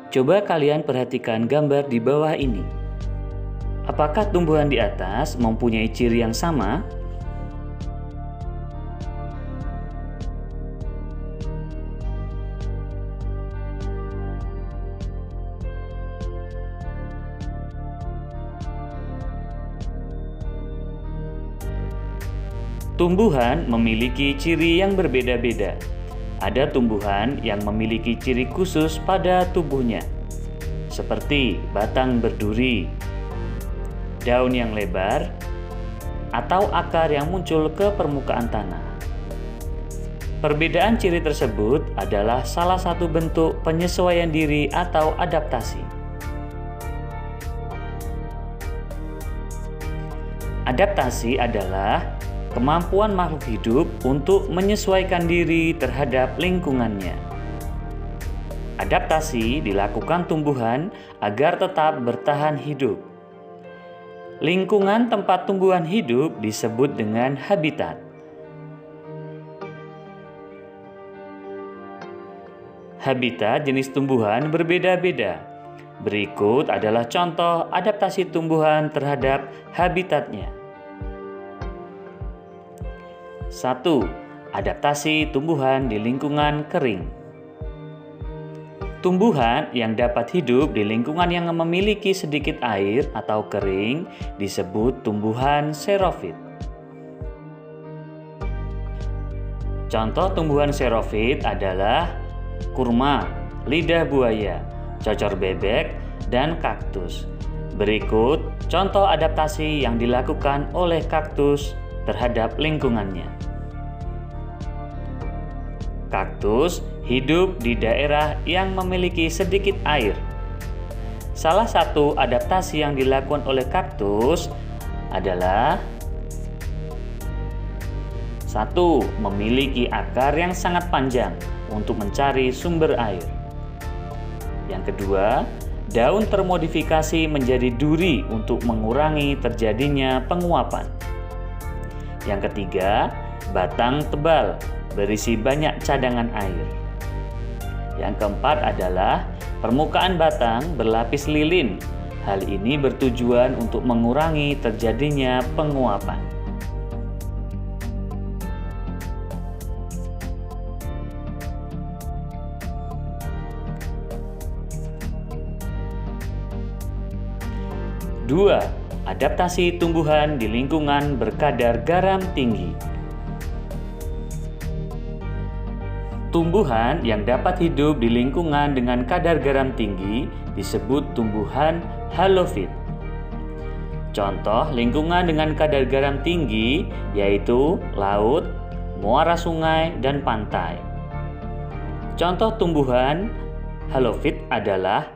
Coba kalian perhatikan gambar di bawah ini. Apakah tumbuhan di atas mempunyai ciri yang sama? Tumbuhan memiliki ciri yang berbeda-beda. Ada tumbuhan yang memiliki ciri khusus pada tubuhnya, seperti batang berduri, daun yang lebar, atau akar yang muncul ke permukaan tanah. Perbedaan ciri tersebut adalah salah satu bentuk penyesuaian diri atau adaptasi. Adaptasi adalah kemampuan makhluk hidup untuk menyesuaikan diri terhadap lingkungannya. Adaptasi dilakukan tumbuhan agar tetap bertahan hidup. Lingkungan tempat tumbuhan hidup disebut dengan habitat. Habitat jenis tumbuhan berbeda-beda. Berikut adalah contoh adaptasi tumbuhan terhadap habitatnya. 1. Adaptasi tumbuhan di lingkungan kering. Tumbuhan yang dapat hidup di lingkungan yang memiliki sedikit air atau kering disebut tumbuhan xerofit. Contoh tumbuhan xerofit adalah kurma, lidah buaya, cocor bebek, dan kaktus. Berikut contoh adaptasi yang dilakukan oleh kaktus terhadap lingkungannya. Kaktus hidup di daerah yang memiliki sedikit air. Salah satu adaptasi yang dilakukan oleh kaktus adalah 1. Memiliki akar yang sangat panjang untuk mencari sumber air. Yang kedua, daun termodifikasi menjadi duri untuk mengurangi terjadinya penguapan. Yang ketiga, batang tebal berisi banyak cadangan air. Yang keempat adalah permukaan batang berlapis lilin. Hal ini bertujuan untuk mengurangi terjadinya penguapan. Dua, adaptasi tumbuhan di lingkungan berkadar garam tinggi. Tumbuhan yang dapat hidup di lingkungan dengan kadar garam tinggi disebut tumbuhan halofit. Contoh lingkungan dengan kadar garam tinggi yaitu laut, muara sungai, dan pantai. Contoh tumbuhan halofit adalah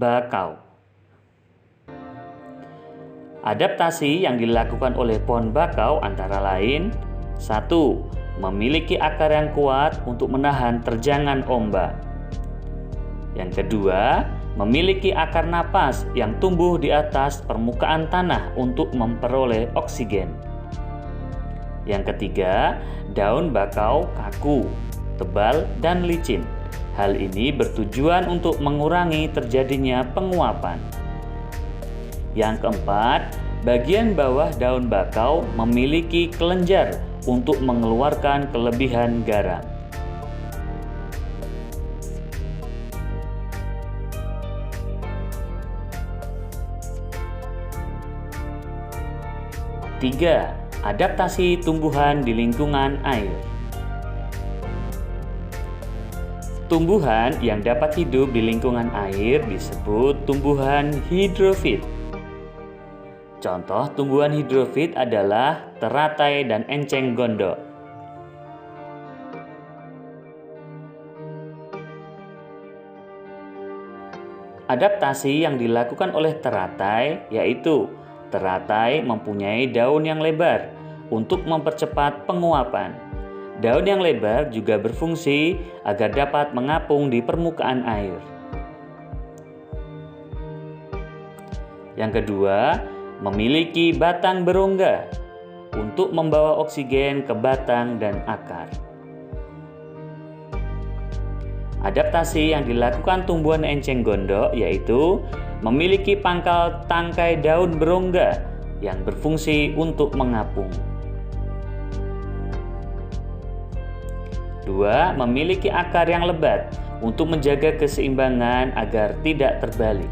bakau. Adaptasi yang dilakukan oleh pohon bakau antara lain 1. Memiliki akar yang kuat untuk menahan terjangan ombak. Yang kedua, memiliki akar napas yang tumbuh di atas permukaan tanah untuk memperoleh oksigen. Yang ketiga, daun bakau kaku, tebal, dan licin. Hal ini bertujuan untuk mengurangi terjadinya penguapan. Yang keempat, bagian bawah daun bakau memiliki kelenjar untuk mengeluarkan kelebihan garam. Tiga, adaptasi tumbuhan di lingkungan air. Tumbuhan yang dapat hidup di lingkungan air disebut tumbuhan hidrofit. Contoh tumbuhan hidrofit adalah teratai dan enceng gondok. Adaptasi yang dilakukan oleh teratai yaitu teratai mempunyai daun yang lebar untuk mempercepat penguapan. Daun yang lebar juga berfungsi agar dapat mengapung di permukaan air. Yang kedua, memiliki batang berongga untuk membawa oksigen ke batang dan akar. Adaptasi yang dilakukan tumbuhan enceng gondok yaitu memiliki pangkal tangkai daun berongga yang berfungsi untuk mengapung. 2. Memiliki akar yang lebat untuk menjaga keseimbangan agar tidak terbalik.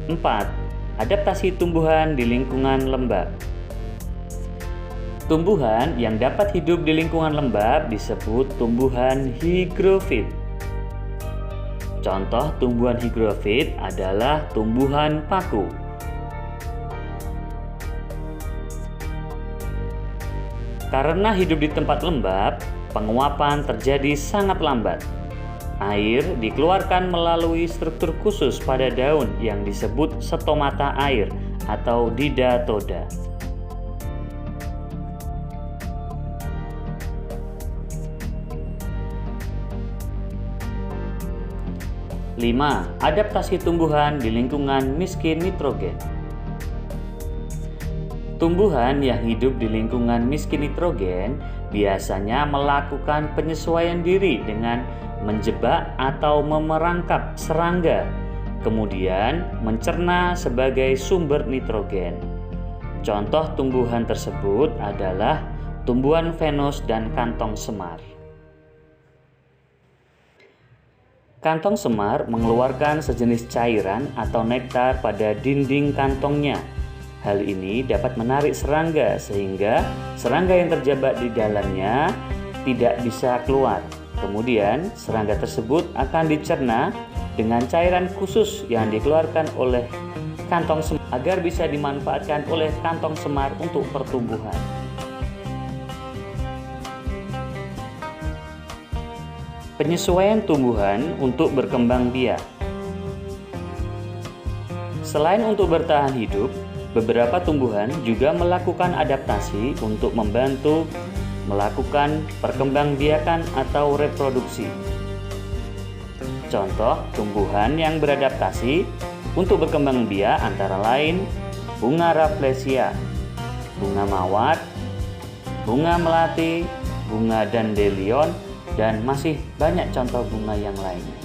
4. Adaptasi tumbuhan di lingkungan lembab. Tumbuhan yang dapat hidup di lingkungan lembab disebut tumbuhan higrofit. Contoh tumbuhan higrofit adalah tumbuhan paku. Karena hidup di tempat lembab, penguapan terjadi sangat lambat. Air dikeluarkan melalui struktur khusus pada daun yang disebut stomata air atau didatoda. 5. Adaptasi tumbuhan di lingkungan miskin nitrogen. Tumbuhan yang hidup di lingkungan miskin nitrogen biasanya melakukan penyesuaian diri dengan menjebak atau memerangkap serangga, kemudian mencerna sebagai sumber nitrogen. Contoh tumbuhan tersebut adalah tumbuhan venus dan kantong semar. Kantong semar mengeluarkan sejenis cairan atau nektar pada dinding kantongnya. Hal ini dapat menarik serangga sehingga serangga yang terjebak di dalamnya tidak bisa keluar. Kemudian serangga tersebut akan dicerna dengan cairan khusus yang dikeluarkan oleh kantong semar agar bisa dimanfaatkan oleh kantong semar untuk pertumbuhan. Penyesuaian tumbuhan untuk berkembang biak. Selain untuk bertahan hidup, beberapa tumbuhan juga melakukan adaptasi untuk membantu melakukan perkembangbiakan atau reproduksi. Contoh tumbuhan yang beradaptasi untuk berkembang biak antara lain bunga Rafflesia, bunga mawar, bunga melati, bunga dandelion, dan masih banyak contoh bunga yang lainnya.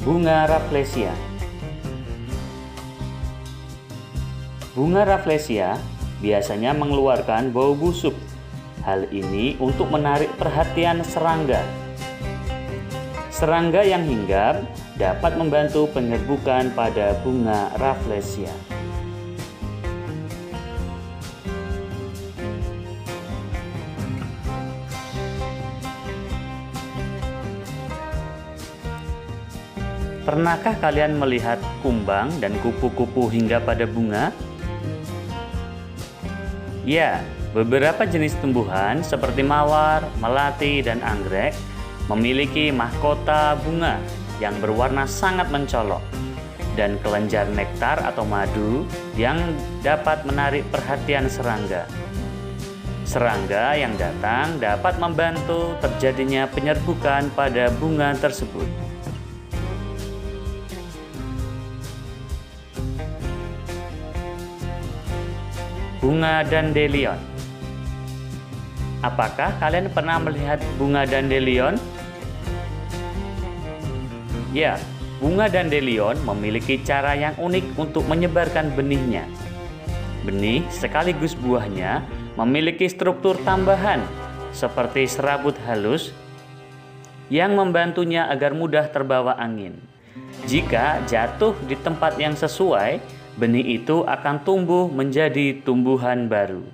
Bunga Rafflesia. Bunga Rafflesia biasanya mengeluarkan bau busuk. Hal ini untuk menarik perhatian serangga. Serangga yang hinggap dapat membantu penyerbukan pada bunga Rafflesia. Pernahkah kalian melihat kumbang dan kupu-kupu hinggap pada bunga? Ya, beberapa jenis tumbuhan seperti mawar, melati, dan anggrek memiliki mahkota bunga yang berwarna sangat mencolok dan kelenjar nektar atau madu yang dapat menarik perhatian serangga. Serangga yang datang dapat membantu terjadinya penyerbukan pada bunga tersebut. Bunga dandelion. Apakah kalian pernah melihat bunga dandelion? Ya, bunga dandelion memiliki cara yang unik untuk menyebarkan benihnya. Benih sekaligus buahnya memiliki struktur tambahan seperti serabut halus yang membantunya agar mudah terbawa angin. Jika jatuh di tempat yang sesuai, benih itu akan tumbuh menjadi tumbuhan baru.